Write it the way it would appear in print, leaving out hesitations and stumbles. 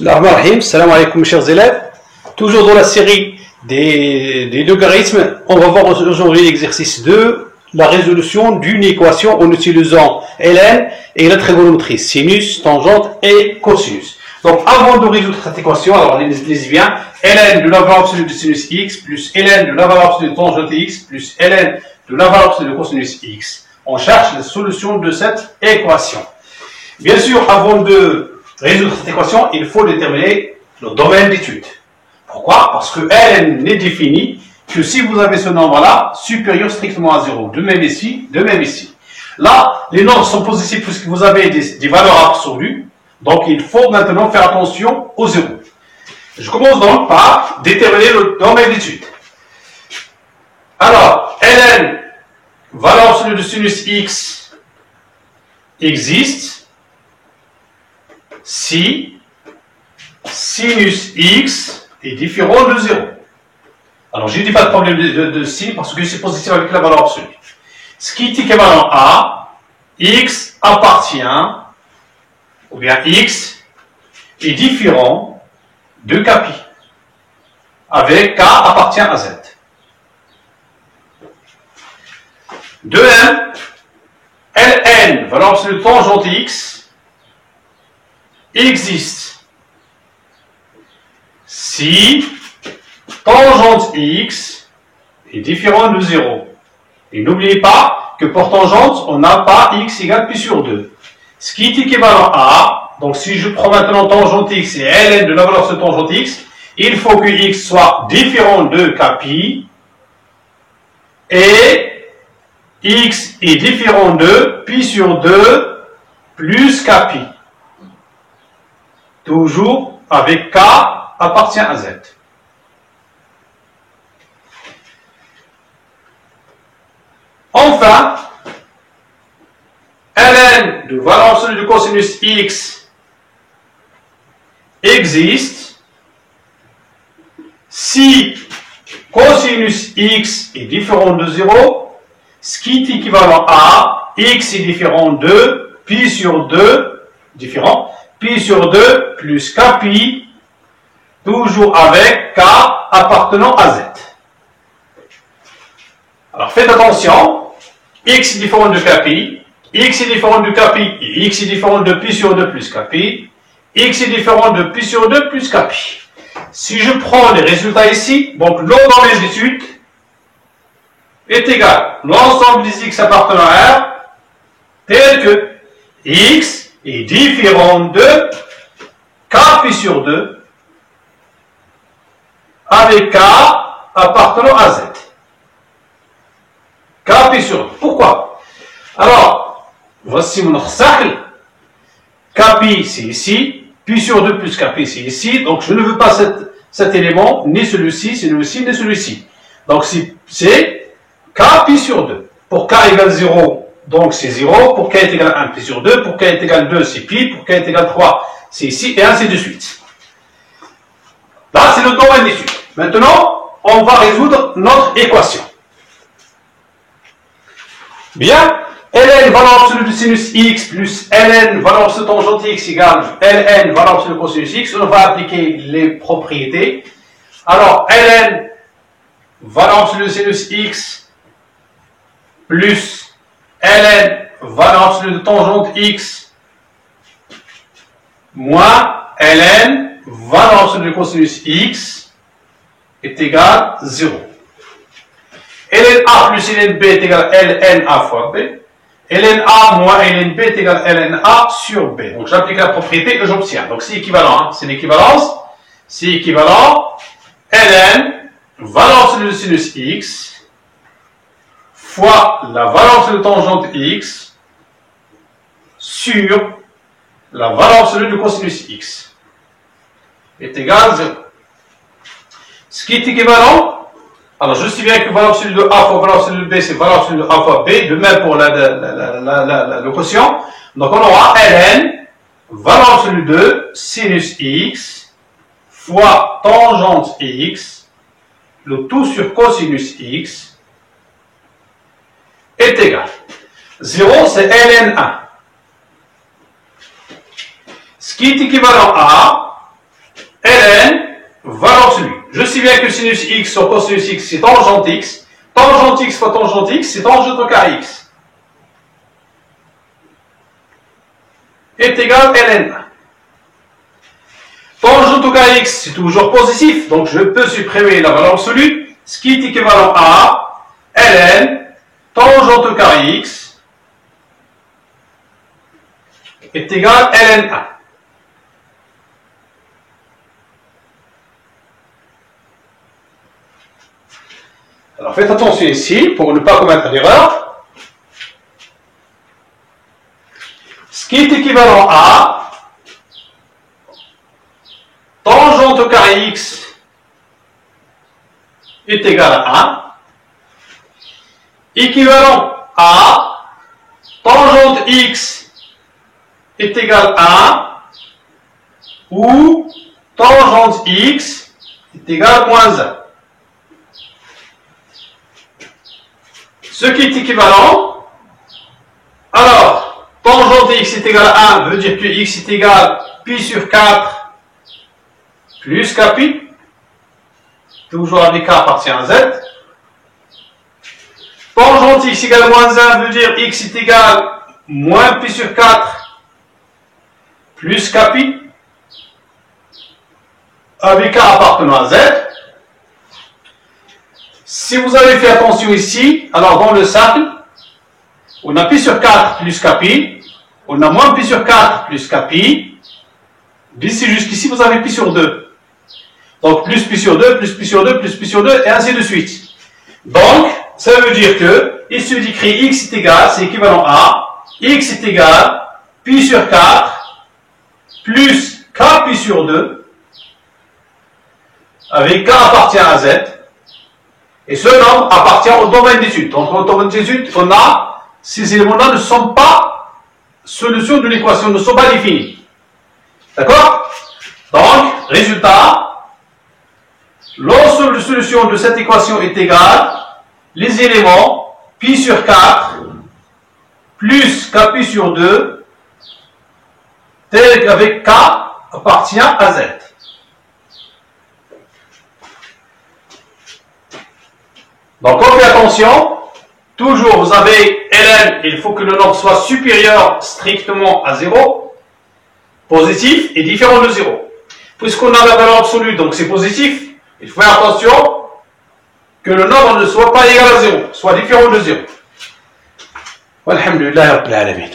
Bismillahirrahmanirrahim. Salam alaikum chers élèves. Toujours dans la série des logarithmes, on va voir aujourd'hui l'exercice 2, la résolution d'une équation en utilisant ln et la trigonométrie, sinus, tangente et cosinus. Donc avant de résoudre cette équation, alors lisez bien, ln de la valeur absolue de sinus x plus ln de la valeur absolue de tangente x plus ln de la valeur absolue de cosinus x. On cherche la solution de cette équation. Bien sûr, avant de résoudre cette équation, il faut déterminer le domaine d'étude. Pourquoi? Parce que ln n'est défini que si vous avez ce nombre-là supérieur strictement à 0. De même ici, de même ici. Là, les nombres sont positifs puisque vous avez des valeurs absolues. Donc, il faut maintenant faire attention au 0. Je commence donc par déterminer le domaine d'étude. Alors, ln, valeur absolue de sinus x, existe si sinus x est différent de 0. Alors, je ne dis pas de problème de si parce que c'est positif avec la valeur absolue. Ce qui est équivalent à x appartient, ou bien x est différent de kpi, avec k appartient à z. De même, ln, valeur absolue de tangente x, existe si tangente x est différent de 0. Et n'oubliez pas que pour tangente, on n'a pas x égale pi sur 2. Ce qui est équivalent à, donc si je prends maintenant tangente x et ln de la valeur de tangente x, il faut que x soit différent de kpi et x est différent de pi sur 2 plus kpi. Toujours avec k appartient à z. Enfin, ln de valeur absolue de cosinus x existe si cosinus x est différent de 0, ce qui est équivalent à x est différent de pi sur 2, différent, pi sur 2 plus kpi, toujours avec k appartenant à z. Alors faites attention, x est différent de kpi, x est différent de kpi, et x est différent de pi sur 2 plus kpi, x est différent de pi sur 2 plus kpi. Si je prends les résultats ici, donc le domaine d'étude est égal à l'ensemble des x appartenant à R, tel que x est différent de k pi sur 2 avec k appartenant à z. K pi sur 2. Pourquoi? Alors, voici mon rsahl. Kpi c'est ici, pi sur 2 plus kpi c'est ici, donc je ne veux pas cet élément, ni celui-ci, ni celui-ci, ni celui-ci. Donc c'est k pi sur 2. Pour k égale 0, donc c'est 0, pour k est égal à 1, pi sur 2, pour k est égal à 2, c'est pi, pour k est égal à 3, c'est ici, et ainsi de suite. Là, c'est le domaine d'étude. Maintenant, on va résoudre notre équation. Bien, ln valeur absolue de sinus x plus ln valeur absolue de tangente x égale ln valeur absolue de cosinus x. On va appliquer les propriétés. Alors, ln valeur absolue de sinus x plus ln valeur absolue de tangente x moins ln valeur absolue de cosinus x est égal à 0. ln a plus ln b est égal à ln a fois b. ln a moins ln b est égal à ln a sur b. Donc j'applique la propriété et j'obtiens. Donc c'est équivalent, hein? C'est l'équivalence. C'est équivalent ln valeur absolue de sinus x fois la valeur absolue de tangente x sur la valeur absolue de cosinus x est égal à 0. Ce qui est équivalent, alors je sais bien que valeur absolue de a fois valeur absolue de b, c'est valeur absolue de a fois b, de même pour le quotient. Donc on aura ln valeur absolue de sinus x fois tangente x, le tout sur cosinus x, est égal. 0, c'est ln1. Ce qui est équivalent à ln, valeur absolue. Je sais bien que sinus x sur cosinus x, c'est tangente x. Tangente x fois tangente x, c'est tangente au carré x. Est égal ln. Tangente au carré x, c'est toujours positif, donc je peux supprimer la valeur absolue, ce qui est équivalent à ln, tangente au carré x, est égal ln1. Alors faites attention ici, pour ne pas commettre d'erreur. Ce qui est équivalent à tangente au carré x est égal à 1. Équivalent à tangente x est égal à 1 ou tangente x est égal à moins 1. Ce qui est équivalent, alors, tangente x est égal à 1 veut dire que x est égal à pi sur 4 plus kpi, toujours avec k appartient à z. Tangente x égale à moins 1 veut dire x est égal à moins pi sur 4 plus kpi, avec k appartenant à z. Si vous avez fait attention ici, alors dans le cercle, on a pi sur 4 plus kpi, on a moins pi sur 4 plus kpi, d'ici jusqu'ici vous avez pi sur 2. Donc plus pi sur 2, plus pi sur 2, plus pi sur 2, et ainsi de suite. Donc, ça veut dire que, il se dit que x est égal, c'est équivalent à, x est égal, pi sur 4, plus k pi sur 2, avec k appartient à z, et ce nombre appartient au domaine d'étude. Donc, au domaine d'étude, on a, ces éléments-là ne sont pas solutions de l'équation, ne sont pas définis. D'accord? Donc, résultat, l'ensemble de solutions de cette équation est égal, les éléments, pi sur 4, plus kpi sur 2, tel qu'avec k, appartient à z. Donc on fait attention, toujours vous avez ln, il faut que le nombre soit supérieur strictement à 0, positif et différent de 0. Puisqu'on a la valeur absolue, donc c'est positif, il faut faire attention que le nombre ne soit pas égal à 0, soit différent de 0. Walhamdulillah Rabbil Alamin.